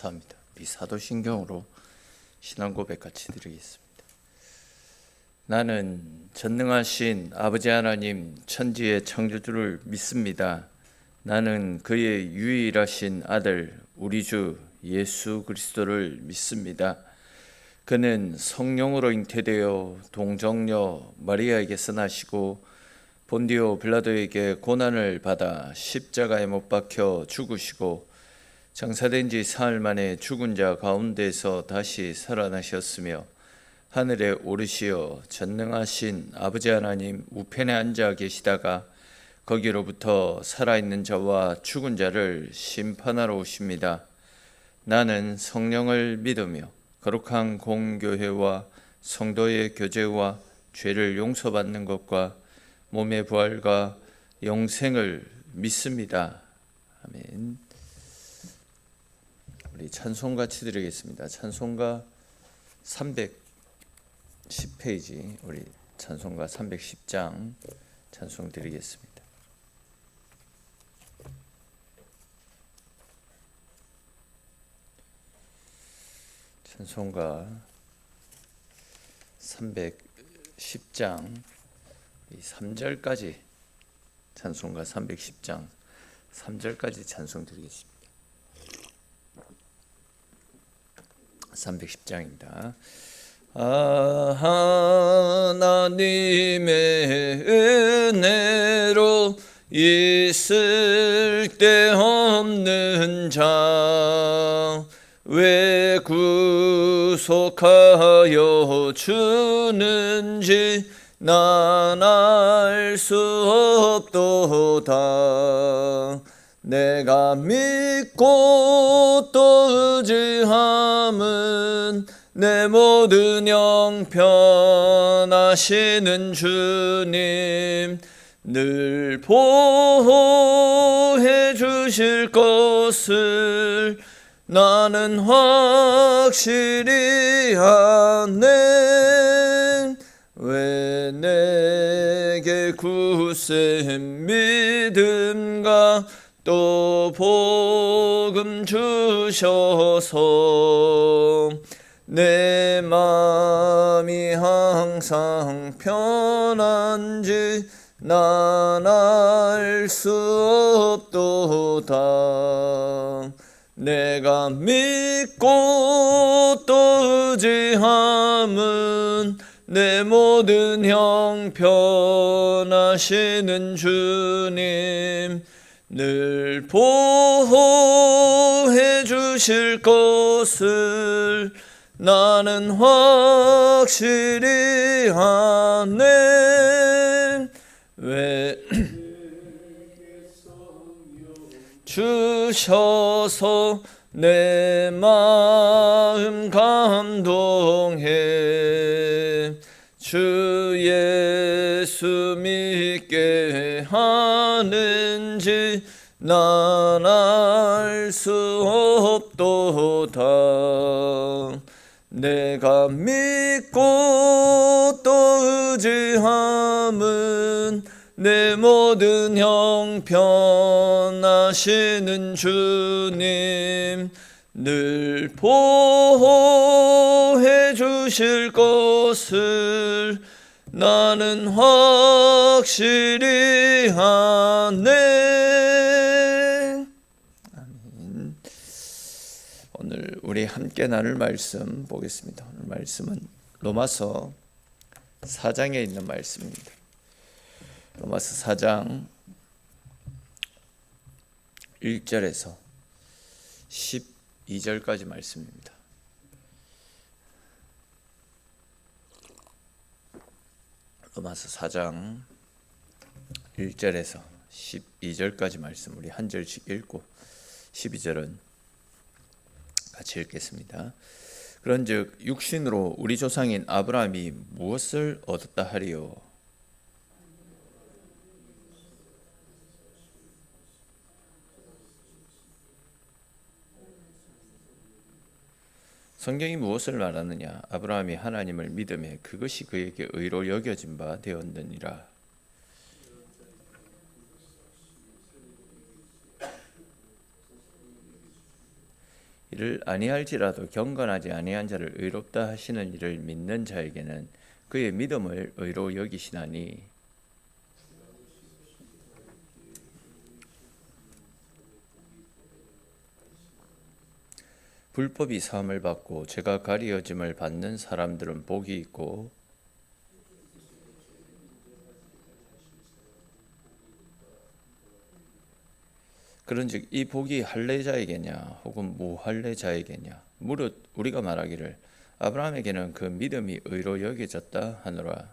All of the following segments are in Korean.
감사합니다. 우리 사도신경으로 신앙 고백 같이 드리겠습니다. 나는 전능하신 아버지 하나님 천지의 창조주를 믿습니다. 나는 그의 유일하신 아들 우리 주 예수 그리스도를 믿습니다. 그는 성령으로 잉태되어 동정녀 마리아에게서 나시고 본디오 빌라도에게 고난을 받아 십자가에 못 박혀 죽으시고 장사된 지 사흘 만에 죽은 자 가운데서 다시 살아나셨으며 하늘에 오르시어 전능하신 아버지 하나님 우편에 앉아 계시다가 거기로부터 살아있는 자와 죽은 자를 심판하러 오십니다. 나는 성령을 믿으며 거룩한 공교회와 성도의 교제와 죄를 용서받는 것과 몸의 부활과 영생을 믿습니다. 아멘. 우리 찬송 같이 드리겠습니다. 찬송가 310페이지, 우리 찬송가 310장 찬송 드리겠습니다. 찬송가 310장 3절까지, 찬송가 310장 3절까지 찬송 드리겠습니다. 310장입니다. 하나님의 은혜로 있을 데 없는 자 왜 구속하여 주는지 난 알 수 없도다. 내가 믿고 또 의지함은 내 모든 형편하시는 주님 늘 보호해 주실 것을 나는 확실히 아네. 왜 내게 굳센 믿음과 또 복음 주셔서 내 마음이 항상 편한지 난 알 수 없도다. 내가 믿고 또 의지함은 내 모든 형편하시는 주님 늘 보호해 주실 것을 나는 확실히 아네. 왜 주셔서 내 마음 감동해 주 예수 믿게 하는지 난 알 수 없도다. 내가 믿고 또 의지함은 내 모든 형편하시는 주님 늘 보호해 주실 것을 나는 확실히 아네. 아멘. 오늘 우리 함께 나눌 말씀 보겠습니다. 오늘 말씀은 로마서 4장에 있는 말씀입니다. 로마서 4장 1절에서 12절까지 말씀입니다. 로마서 4장 1절에서 12절까지 말씀 우리 한 절씩 읽고 12절은 같이 읽겠습니다. 그런즉 육신으로 우리 조상인 아브라함이 무엇을 얻었다 하리요? 성경이 무엇을 말하느냐? 아브라함이 하나님을 믿음에 그것이 그에게 의로 여겨진 바 되었느니라. 이를 아니할지라도 경건하지 아니한 자를 의롭다 하시는 이를 믿는 자에게는 그의 믿음을 의로 여기시나니 불법이 사함을 받고 죄가 가리어짐을 받는 사람들은 복이 있고 그런즉 이 복이 할례자에게냐 혹은 무할례자에게냐 무릇 우리가 말하기를 아브라함에게는 그 믿음이 의로 여겨졌다 하노라.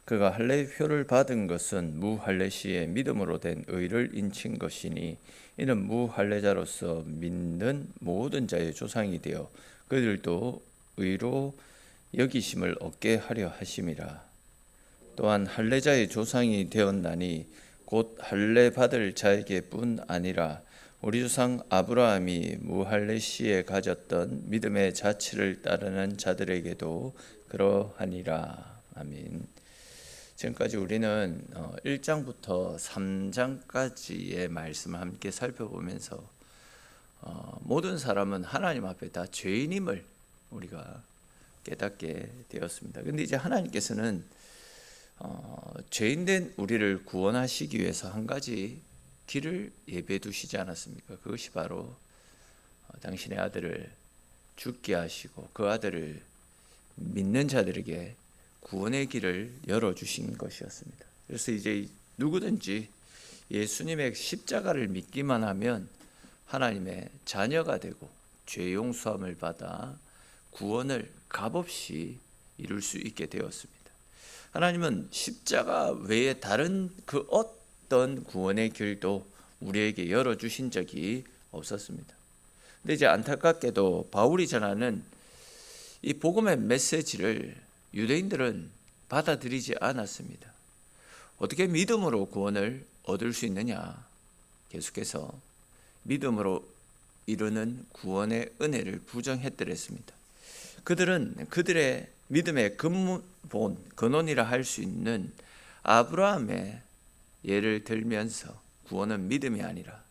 그가 할례의 표를 받은 것은 무할례 시에 믿음으로 된 의를 인친 것이니 이는 무할례자로서 믿는 모든 자의 조상이 되어 그들도 의로 여기심을 얻게 하려 하심이라. 또한 할례자의 조상이 되었나니 곧 할례 받을 자에게뿐 아니라 우리 조상 아브라함이 무할례 시에 가졌던 믿음의 자치를 따르는 자들에게도 그러하니라. 아멘. 지금까지 우리는 1장부터 3장까지의 말씀을 함께 살펴보면서 모든 사람은 하나님 앞에 다 죄인임을 우리가 깨닫게 되었습니다. 그런데 이제 하나님께서는 죄인된 우리를 구원하시기 위해서 한 가지 길을 예배해 두시지 않았습니까? 그것이 바로 당신의 아들을 죽게 하시고 그 아들을 믿는 자들에게 구원의 길을 열어주신 것이었습니다. 그래서 이제 누구든지 예수님의 십자가를 믿기만 하면 하나님의 자녀가 되고 죄 용서함을 받아 구원을 값없이 이룰 수 있게 되었습니다. 하나님은 십자가 외에 다른 그 어떤 구원의 길도 우리에게 열어주신 적이 없었습니다. 근데 이제 안타깝게도 바울이 전하는 이 복음의 메시지를 유대인들은 받아들이지 않았습니다. 어떻게 믿음으로 구원을 얻을 수 있느냐? 계속해서 믿음으로 이루는 구원의 은혜를 부정했더랬습니다. 그들은 그들의 믿음의 근본, 근원이라 할 수 있는 아브라함의 예를 들면서 구원은 믿음이 아니라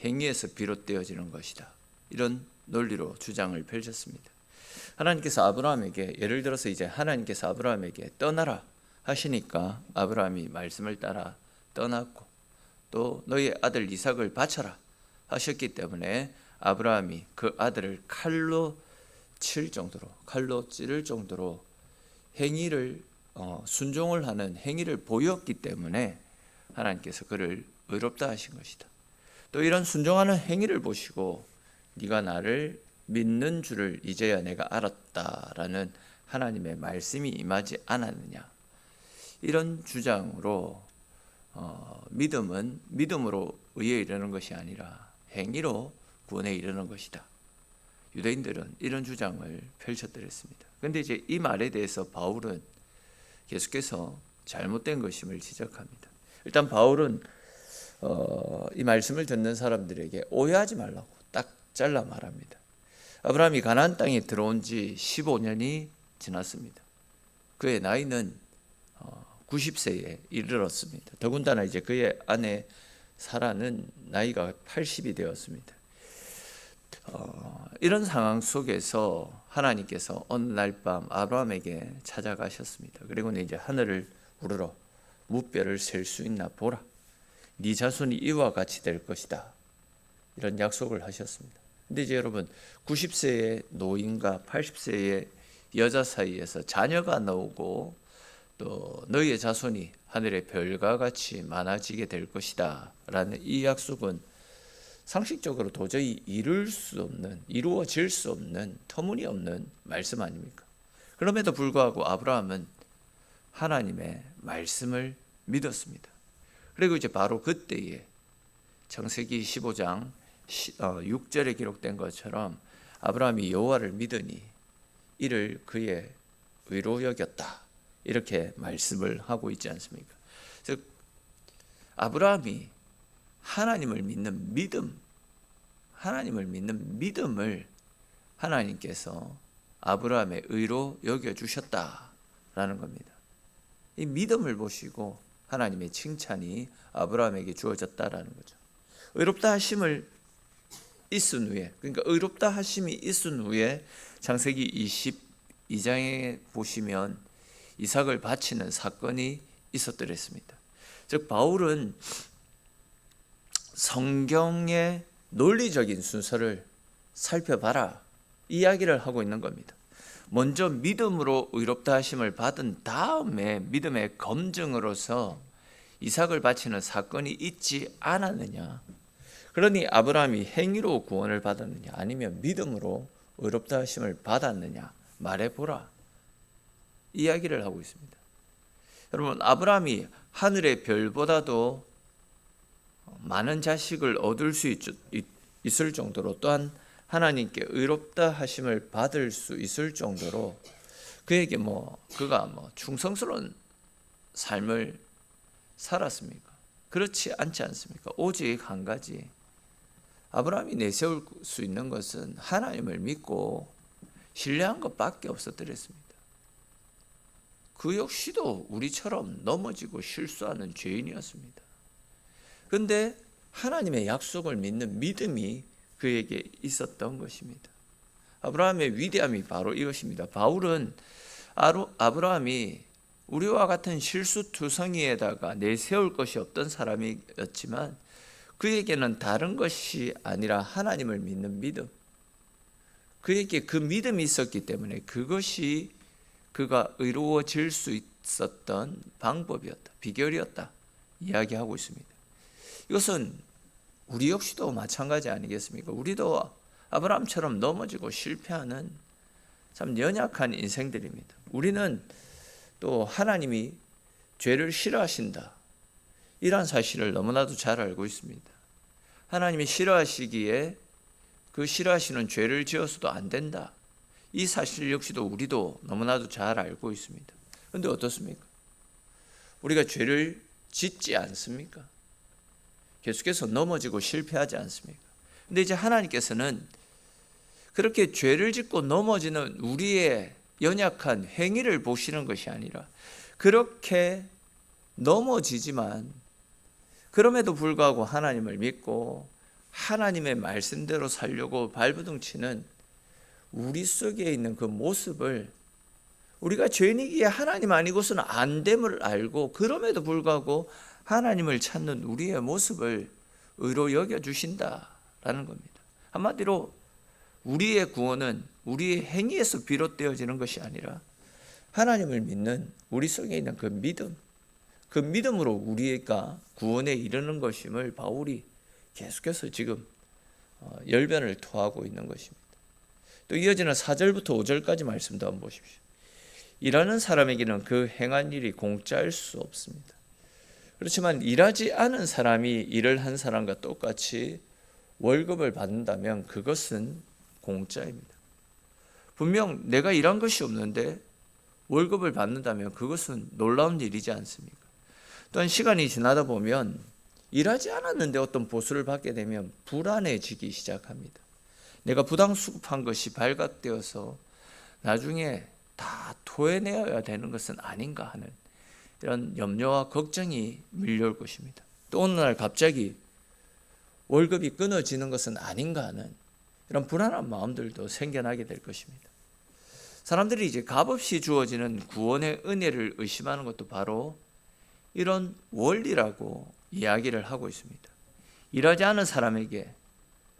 행위에서 비롯되어지는 것이다. 이런 논리로 주장을 펼쳤습니다. 하나님께서 아브라함에게 예를 들어서 이제 하나님께서 아브라함에게 떠나라 하시니까 아브라함이 말씀을 따라 떠났고 또 너희 아들 이삭을 바쳐라 하셨기 때문에 아브라함이 그 아들을 칼로 찌를 정도로 행위를 순종을 하는 행위를 보였기 때문에 하나님께서 그를 의롭다 하신 것이다. 또 이런 순종하는 행위를 보시고 네가 나를 믿는 줄을 이제야 내가 알았다라는 하나님의 말씀이 임하지 않았느냐. 이런 주장으로 믿음은 믿음으로 의에 이르는 것이 아니라 행위로 구원에 이르는 것이다. 유대인들은 이런 주장을 펼쳤더랬습니다. 그런데 이제 이 말에 대해서 바울은 계속해서 잘못된 것임을 지적합니다. 일단 바울은 이 말씀을 듣는 사람들에게 오해하지 말라고 딱 잘라 말합니다. 아브라함이 가나안 땅에 들어온 지 15년이 지났습니다. 그의 나이는 90세에 이르렀습니다. 더군다나 이제 그의 아내 사라는 나이가 80이 되었습니다. 이런 상황 속에서 하나님께서 어느 날 밤 아브라함에게 찾아가셨습니다. 그리고는 이제 하늘을 우러러 무뼈를 셀 수 있나 보라. 네 자손이 이와 같이 될 것이다. 이런 약속을 하셨습니다. 근데 이제 여러분 90세의 노인과 80세의 여자 사이에서 자녀가 나오고 또 너희의 자손이 하늘의 별과 같이 많아지게 될 것이다 라는 이 약속은 상식적으로 도저히 이루어질 수 없는 터무니없는 말씀 아닙니까? 그럼에도 불구하고 아브라함은 하나님의 말씀을 믿었습니다. 그리고 이제 바로 그때에 창세기 15장 6절에 기록된 것처럼 아브라함이 여호와를 믿으니 이를 그의 의로 여겼다. 이렇게 말씀을 하고 있지 않습니까? 즉 아브라함이 하나님을 믿는 믿음을 하나님께서 아브라함의 의로 여겨주셨다라는 겁니다. 이 믿음을 보시고 하나님의 칭찬이 아브라함에게 주어졌다라는 거죠. 의롭다 하심을 있은 후에, 그러니까 의롭다 하심이 있은 후에 창세기 22장에 보시면 이삭을 바치는 사건이 있었더랬습니다. 즉 바울은 성경의 논리적인 순서를 살펴봐라 이야기를 하고 있는 겁니다. 먼저 믿음으로 의롭다 하심을 받은 다음에 믿음의 검증으로서 이삭을 바치는 사건이 있지 않았느냐. 그러니 아브라함이 행위로 구원을 받았느냐 아니면 믿음으로 의롭다 하심을 받았느냐 말해보라 이야기를 하고 있습니다. 여러분, 아브라함이 하늘의 별보다도 많은 자식을 얻을 수 있을 정도로, 또한 하나님께 의롭다 하심을 받을 수 있을 정도로 그에게 그가 충성스러운 삶을 살았습니까? 그렇지 않지 않습니까? 오직 한 가지, 아브라함이 내세울 수 있는 것은 하나님을 믿고 신뢰한 것밖에 없었더랬습니다. 그 역시도 우리처럼 넘어지고 실수하는 죄인이었습니다. 그런데 하나님의 약속을 믿는 믿음이 그에게 있었던 것입니다. 아브라함의 위대함이 바로 이것입니다. 바울은 아브라함이 우리와 같은 실수투성이에다가 내세울 것이 없던 사람이었지만 그에게는 다른 것이 아니라 하나님을 믿는 믿음, 그에게 그 믿음이 있었기 때문에 그것이 그가 의로워질 수 있었던 방법이었다, 비결이었다 이야기하고 있습니다. 이것은 우리 역시도 마찬가지 아니겠습니까? 우리도 아브라함처럼 넘어지고 실패하는 참 연약한 인생들입니다. 우리는 또 하나님이 죄를 싫어하신다, 이러한 사실을 너무나도 잘 알고 있습니다. 하나님이 싫어하시기에 그 싫어하시는 죄를 지어서도 안 된다, 이 사실 역시도 우리도 너무나도 잘 알고 있습니다. 그런데 어떻습니까? 우리가 죄를 짓지 않습니까? 계속해서 넘어지고 실패하지 않습니까? 근데 이제 하나님께서는 그렇게 죄를 짓고 넘어지는 우리의 연약한 행위를 보시는 것이 아니라, 그렇게 넘어지지만 그럼에도 불구하고 하나님을 믿고 하나님의 말씀대로 살려고 발버둥치는 우리 속에 있는 그 모습을, 우리가 죄인이기에 하나님 아니고서는 안 됨을 알고 그럼에도 불구하고 하나님을 찾는 우리의 모습을 의로 여겨주신다라는 겁니다. 한마디로 우리의 구원은 우리의 행위에서 비롯되어지는 것이 아니라 하나님을 믿는 우리 속에 있는 그 믿음, 그 믿음으로 우리가 구원에 이르는 것임을 바울이 계속해서 지금 열변을 토하고 있는 것입니다. 또 이어지는 4절부터 5절까지 말씀도 한번 보십시오. 일하는 사람에게는 그 행한 일이 공짜일 수 없습니다. 그렇지만 일하지 않은 사람이 일을 한 사람과 똑같이 월급을 받는다면 그것은 공짜입니다. 분명 내가 일한 것이 없는데 월급을 받는다면 그것은 놀라운 일이지 않습니까? 또한 시간이 지나다 보면 일하지 않았는데 어떤 보수를 받게 되면 불안해지기 시작합니다. 내가 부당 수급한 것이 발각되어서 나중에 다 토해내어야 되는 것은 아닌가 하는 이런 염려와 걱정이 밀려올 것입니다. 또 어느 날 갑자기 월급이 끊어지는 것은 아닌가 하는 이런 불안한 마음들도 생겨나게 될 것입니다. 사람들이 이제 값없이 주어지는 구원의 은혜를 의심하는 것도 바로 이런 원리라고 이야기를 하고 있습니다. 일하지 않은 사람에게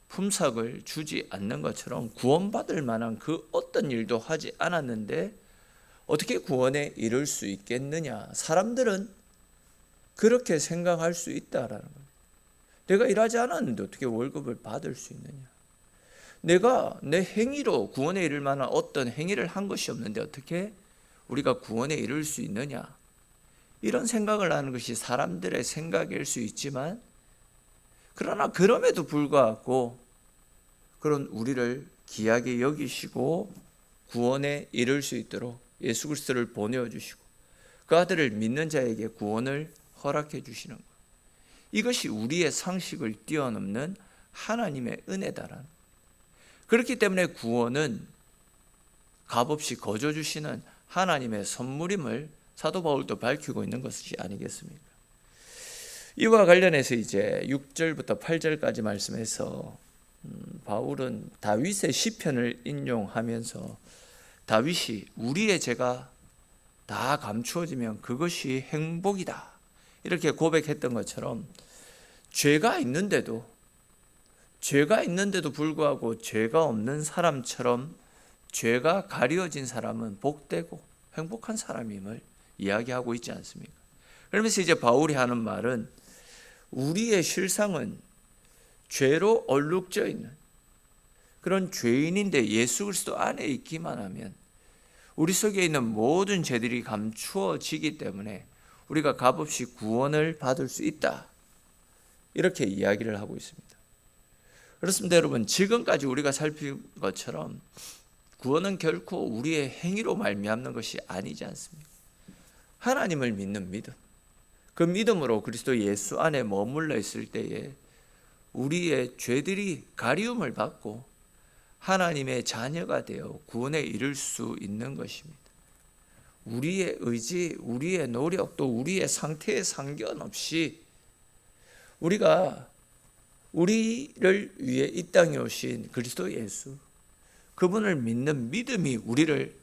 품삯을 주지 않는 것처럼 구원받을 만한 그 어떤 일도 하지 않았는데 어떻게 구원에 이를 수 있겠느냐. 사람들은 그렇게 생각할 수 있다라는 거예요. 내가 일하지 않았는데 어떻게 월급을 받을 수 있느냐. 내가 내 행위로 구원에 이를 만한 어떤 행위를 한 것이 없는데 어떻게 우리가 구원에 이를 수 있느냐. 이런 생각을 하는 것이 사람들의 생각일 수 있지만, 그러나 그럼에도 불구하고 그런 우리를 귀하게 여기시고 구원에 이를 수 있도록 예수 그리스도를 보내어 주시고 그 아들을 믿는 자에게 구원을 허락해 주시는 것, 이것이 우리의 상식을 뛰어넘는 하나님의 은혜다라는 것. 그렇기 때문에 구원은 값없이 거저 주시는 하나님의 선물임을 사도 바울도 밝히고 있는 것이 아니겠습니까? 이와 관련해서 이제 6절부터 8절까지 말씀해서 바울은 다윗의 시편을 인용하면서 다윗이 우리의 죄가 다 감추어지면 그것이 행복이다 이렇게 고백했던 것처럼 죄가 있는데도 불구하고 죄가 없는 사람처럼 죄가 가려진 사람은 복되고 행복한 사람임을 이야기하고 있지 않습니까? 그러면서 이제 바울이 하는 말은 우리의 실상은 죄로 얼룩져 있는 그런 죄인인데 예수 그리스도 안에 있기만 하면 우리 속에 있는 모든 죄들이 감추어지기 때문에 우리가 값없이 구원을 받을 수 있다. 이렇게 이야기를 하고 있습니다. 그렇습니다, 여러분. 지금까지 우리가 살핀 것처럼 구원은 결코 우리의 행위로 말미암는 것이 아니지 않습니까? 하나님을 믿는 믿음, 그 믿음으로 그리스도 예수 안에 머물러 있을 때에 우리의 죄들이 가리움을 받고 하나님의 자녀가 되어 구원에 이를 수 있는 것입니다. 우리의 의지, 우리의 노력, 또 우리의 상태에 상관없이 우리가 우리를 위해 이 땅에 오신 그리스도 예수, 그분을 믿는 믿음이 우리를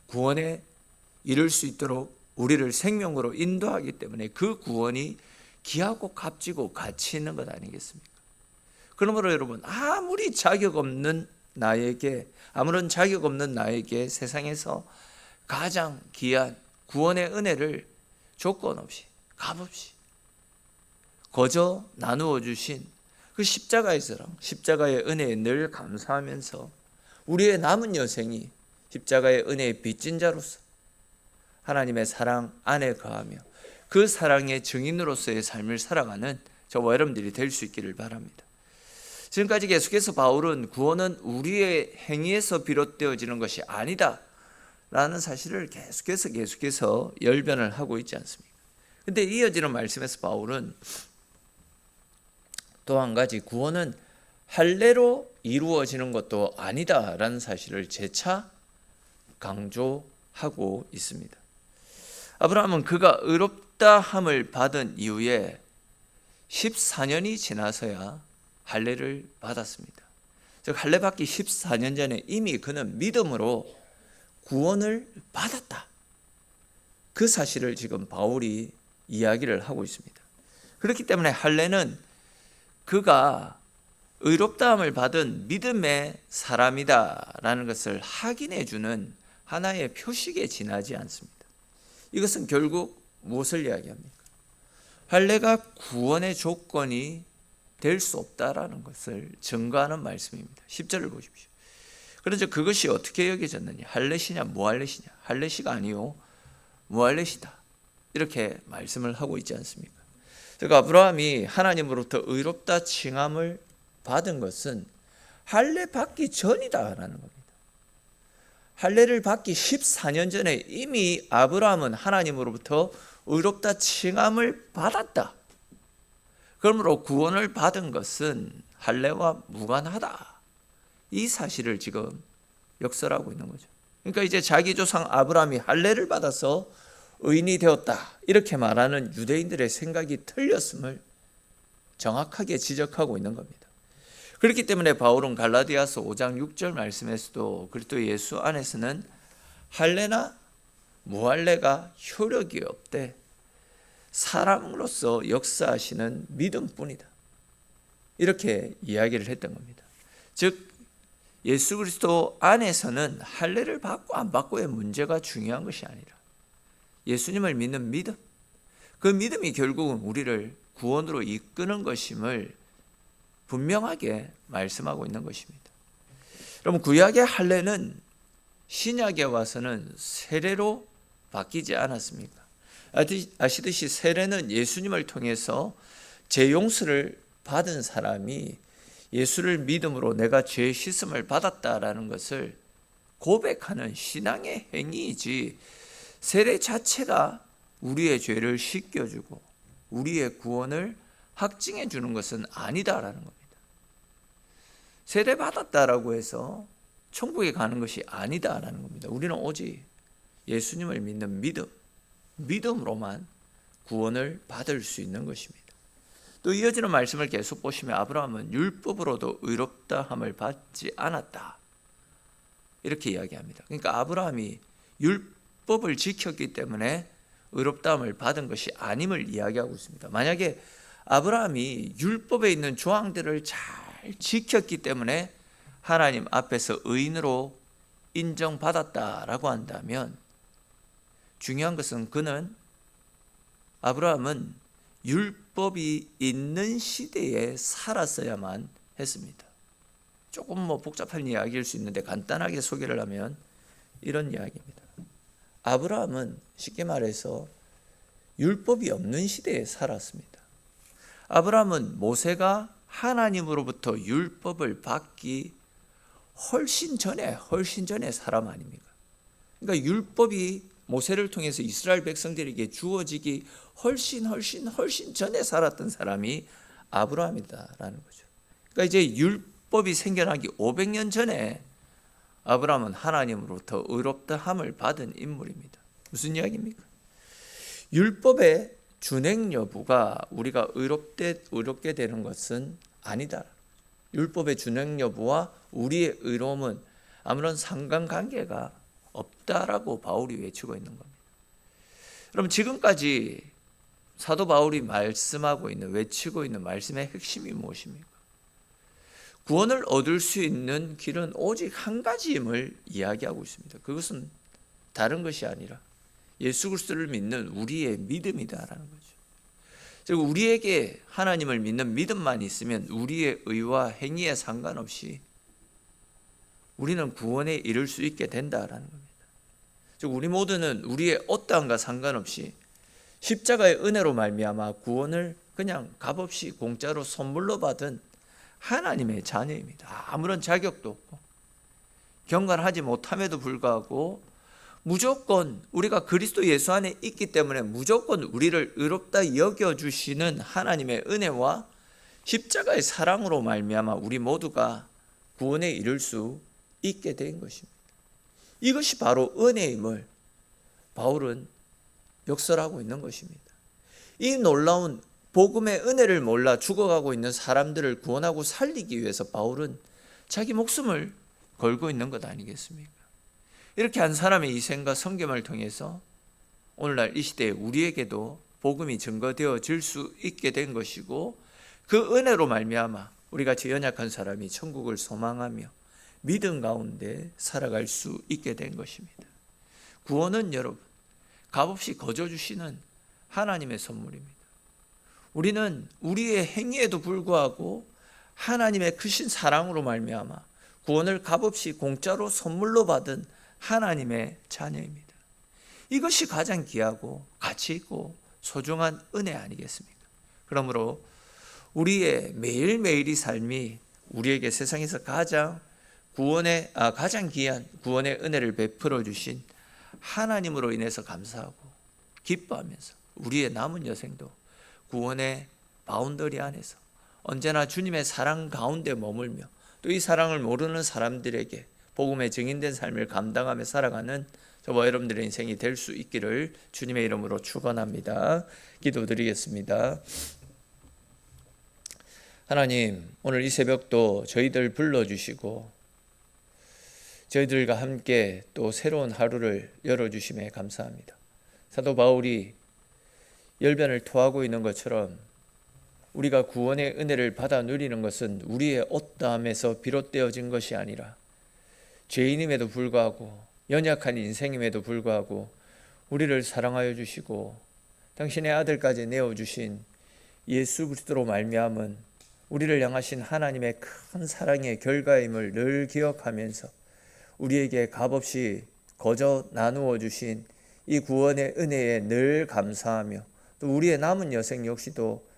구원에 이를 수 있도록 우리를 생명으로 인도하기 때문에 그 구원이 귀하고 값지고 가치 있는 것 아니겠습니까? 그러므로 여러분, 아무런 자격 없는 나에게 세상에서 가장 귀한 구원의 은혜를 조건 없이 값없이 거저 나누어 주신 그 십자가의 사랑, 십자가의 은혜에 늘 감사하면서 우리의 남은 여생이 십자가의 은혜의 빚진 자로서 하나님의 사랑 안에 거하며 그 사랑의 증인으로서의 삶을 살아가는 저와 여러분들이 될 수 있기를 바랍니다. 지금까지 계속해서 바울은 구원은 우리의 행위에서 비롯되어지는 것이 아니다 라는 사실을 계속해서 열변을 하고 있지 않습니까? 근데 이어지는 말씀에서 바울은 또 한 가지 구원은 할례로 이루어지는 것도 아니다라는 사실을 재차 강조하고 있습니다. 아브라함은 그가 의롭다 함을 받은 이후에 14년이 지나서야 할례를 받았습니다. 즉 할례 받기 14년 전에 이미 그는 믿음으로 구원을 받았다. 그 사실을 지금 바울이 이야기를 하고 있습니다. 그렇기 때문에 할례는 그가 의롭다함을 받은 믿음의 사람이다라는 것을 확인해 주는 하나의 표식에 지나지 않습니다. 이것은 결국 무엇을 이야기합니까? 할례가 구원의 조건이 될 수 없다라는 것을 증거하는 말씀입니다. 10절을 보십시오. 그래서 그것이 어떻게 여겨졌느냐? 할례시냐 무할례시냐? 할례시가 아니요 무할례시다. 이렇게 말씀을 하고 있지 않습니까? 즉 아브라함이 하나님으로부터 의롭다 칭함을 받은 것은 할례 받기 전이다라는 겁니다. 할례를 받기 14년 전에 이미 아브라함은 하나님으로부터 의롭다 칭함을 받았다. 그러므로 구원을 받은 것은 할례와 무관하다. 이 사실을 지금 역설하고 있는 거죠. 그러니까 이제 자기 조상 아브라함이 할례를 받아서 의인이 되었다 이렇게 말하는 유대인들의 생각이 틀렸음을 정확하게 지적하고 있는 겁니다. 그렇기 때문에 바울은 갈라디아서 5장 6절 말씀에서도 그리스도 예수 안에서는 할례나 무할례가 효력이 없되 사람으로서 역사하시는 믿음뿐이다. 이렇게 이야기를 했던 겁니다. 즉 예수 그리스도 안에서는 할례를 받고 안 받고의 문제가 중요한 것이 아니라 예수님을 믿는 믿음, 그 믿음이 결국은 우리를 구원으로 이끄는 것임을 분명하게 말씀하고 있는 것입니다. 여러분 구약의 할례는 신약에 와서는 세례로 바뀌지 않았습니까? 아시듯이 세례는 예수님을 통해서 죄 용서를 받은 사람이 예수를 믿음으로 내가 죄 씻음을 받았다라는 것을 고백하는 신앙의 행위이지 세례 자체가 우리의 죄를 씻겨주고 우리의 구원을 확증해 주는 것은 아니다라는 겁니다. 세례 받았다라고 해서 천국에 가는 것이 아니다라는 겁니다. 우리는 오직 예수님을 믿는 믿음, 믿음으로만 구원을 받을 수 있는 것입니다. 또 이어지는 말씀을 계속 보시면 아브라함은 율법으로도 의롭다함을 받지 않았다, 이렇게 이야기합니다. 그러니까 아브라함이 율법을 지켰기 때문에 의롭다함을 받은 것이 아님을 이야기하고 있습니다. 만약에 아브라함이 율법에 있는 조항들을 잘 지켰기 때문에 하나님 앞에서 의인으로 인정받았다라고 한다면, 중요한 것은 아브라함은 율법이 있는 시대에 살았어야만 했습니다. 조금 복잡한 이야기일 수 있는데 간단하게 소개를 하면 이런 이야기입니다. 아브라함은 쉽게 말해서 율법이 없는 시대에 살았습니다. 아브라함은 모세가 하나님으로부터 율법을 받기 훨씬 전에 사람 아닙니까? 그러니까 율법이 모세를 통해서 이스라엘 백성들에게 주어지기 훨씬 전에 살았던 사람이 아브라함이다라는 거죠. 그러니까 이제 율법이 생겨나기 500년 전에 아브라함은 하나님으로부터 의롭다함을 받은 인물입니다. 무슨 이야기입니까? 율법의 준행 여부가 우리가 의롭게 되는 것은 아니다. 율법의 준행 여부와 우리의 의로움은 아무런 상관관계가 없다라고 바울이 외치고 있는 겁니다. 그럼 지금까지 사도 바울이 외치고 있는 말씀의 핵심이 무엇입니까? 구원을 얻을 수 있는 길은 오직 한 가지임을 이야기하고 있습니다. 그것은 다른 것이 아니라 예수 그리스도를 믿는 우리의 믿음이다라는 거죠. 즉 우리에게 하나님을 믿는 믿음만 있으면 우리의 의와 행위에 상관없이 우리는 구원에 이를 수 있게 된다라는 겁니다. 즉 우리 모두는 우리의 어떠함과 상관없이 십자가의 은혜로 말미암아 구원을 그냥 값없이 공짜로 선물로 받은 하나님의 자녀입니다. 아무런 자격도 없고 경건하지 못함에도 불구하고 무조건 우리가 그리스도 예수 안에 있기 때문에 무조건 우리를 의롭다 여겨주시는 하나님의 은혜와 십자가의 사랑으로 말미암아 우리 모두가 구원에 이를 수 있게 된 것입니다. 이것이 바로 은혜임을 바울은 역설하고 있는 것입니다. 이 놀라운 복음의 은혜를 몰라 죽어가고 있는 사람들을 구원하고 살리기 위해서 바울은 자기 목숨을 걸고 있는 것 아니겠습니까? 이렇게 한 사람의 희생과 섬김을 통해서 오늘날 이 시대에 우리에게도 복음이 증거되어질 수 있게 된 것이고, 그 은혜로 말미암아 우리같이 연약한 사람이 천국을 소망하며 믿음 가운데 살아갈 수 있게 된 것입니다. 구원은 여러분 값없이 거저 주시는 하나님의 선물입니다. 우리는 우리의 행위에도 불구하고 하나님의 크신 사랑으로 말미암아 구원을 값없이 공짜로 선물로 받은 하나님의 자녀입니다. 이것이 가장 귀하고 가치 있고 소중한 은혜 아니겠습니까? 그러므로 우리의 매일매일의 삶이 우리에게 세상에서 가장 귀한 구원의 은혜를 베풀어 주신 하나님으로 인해서 감사하고 기뻐하면서 우리의 남은 여생도 구원의 바운더리 안에서 언제나 주님의 사랑 가운데 머물며 또 이 사랑을 모르는 사람들에게 복음의 증인된 삶을 감당하며 살아가는 저와 여러분들의 인생이 될 수 있기를 주님의 이름으로 축원합니다. 기도드리겠습니다. 하나님, 오늘 이 새벽도 저희들 불러주시고 저희들과 함께 또 새로운 하루를 열어주심에 감사합니다. 사도 바울이 열변을 토하고 있는 것처럼 우리가 구원의 은혜를 받아 누리는 것은 우리의 어떠함에서 비롯되어진 것이 아니라 죄인임에도 불구하고 연약한 인생임에도 불구하고 우리를 사랑하여 주시고 당신의 아들까지 내어주신 예수 그리스도로 말미암은 우리를 향하신 하나님의 큰 사랑의 결과임을 늘 기억하면서 우리에게 값없이 거저 나누어 주신 이 구원의 은혜에 늘 감사하며 또 우리의 남은 여생 역시도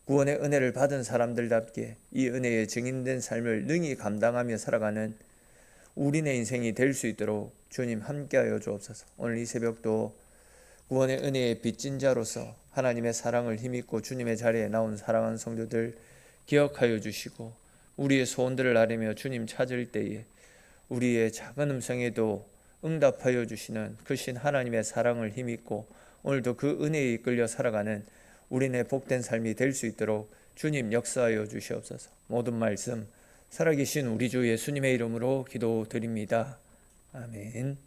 구원의 은혜를 받은 사람들답게 이 은혜의 증인된 삶을 능히 감당하며 살아가는 우리네 인생이 될 수 있도록 주님 함께하여 주옵소서. 오늘 이 새벽도 구원의 은혜의 빚진 자로서 하나님의 사랑을 힘입고 주님의 자리에 나온 사랑하는 성도들 기억하여 주시고 우리의 소원들을 아뢰며 주님 찾을 때에 우리의 작은 음성에도 응답하여 주시는 크신 하나님의 사랑을 힘입고 오늘도 그 은혜에 이끌려 살아가는 우리네 복된 삶이 될 수 있도록 주님 역사하여 주시옵소서. 모든 말씀 살아계신 우리 주 예수님의 이름으로 기도드립니다. 아멘.